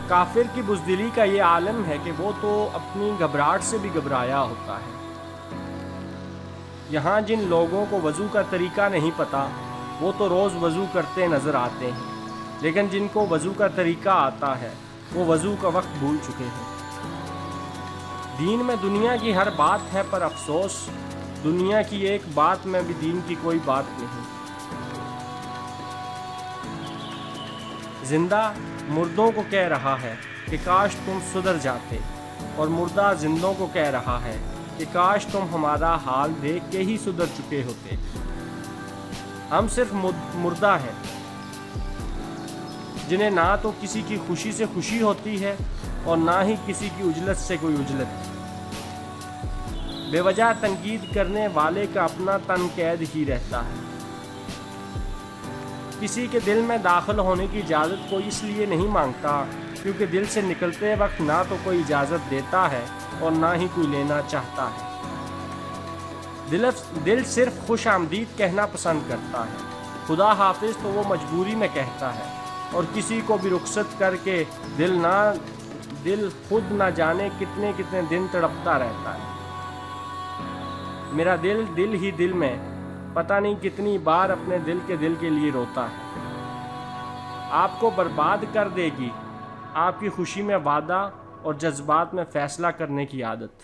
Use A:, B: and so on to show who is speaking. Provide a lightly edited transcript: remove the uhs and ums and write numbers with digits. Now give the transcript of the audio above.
A: کافر کی بزدلی کا یہ عالم ہے کہ وہ تو اپنی گھبراہٹ سے بھی گھبرایا ہوتا ہے۔ یہاں جن لوگوں کو وضو کا طریقہ نہیں پتہ وہ تو روز وضو کرتے نظر آتے ہیں، لیکن جن کو وضو کا طریقہ آتا ہے وہ وضو کا وقت بھول چکے ہیں۔ دین میں دنیا کی ہر بات ہے، پر افسوس دنیا کی ایک بات میں بھی دین کی کوئی بات نہیں۔ زندہ مردوں کو کہہ رہا ہے کہ کاش تم سدھر جاتے، اور مردہ زندوں کو کہہ رہا ہے کہ کاش تم ہمارا حال دیکھ کے ہی سدھر چکے ہوتے۔ ہم صرف مردہ ہیں جنہیں نہ تو کسی کی خوشی سے خوشی ہوتی ہے اور نہ ہی کسی کی اجلت سے کوئی اجلت۔ بے وجہ تنقید کرنے والے کا اپنا تن قید ہی رہتا ہے۔ کسی کے دل میں داخل ہونے کی اجازت کوئی اس لیے نہیں مانگتا کیونکہ دل سے نکلتے وقت نہ تو کوئی اجازت دیتا ہے اور نہ ہی کوئی لینا چاہتا ہے۔ دل صرف خوش آمدید کہنا پسند کرتا ہے، خدا حافظ تو وہ مجبوری میں کہتا ہے، اور کسی کو بھی رخصت کر کے دل خود نہ جانے کتنے دن تڑپتا رہتا ہے۔ میرا دل ہی دل میں پتہ نہیں کتنی بار اپنے دل کے لیے روتا ہے۔ آپ کو برباد کر دے گی آپ کی خوشی میں وعدہ اور جذبات میں فیصلہ کرنے کی عادت۔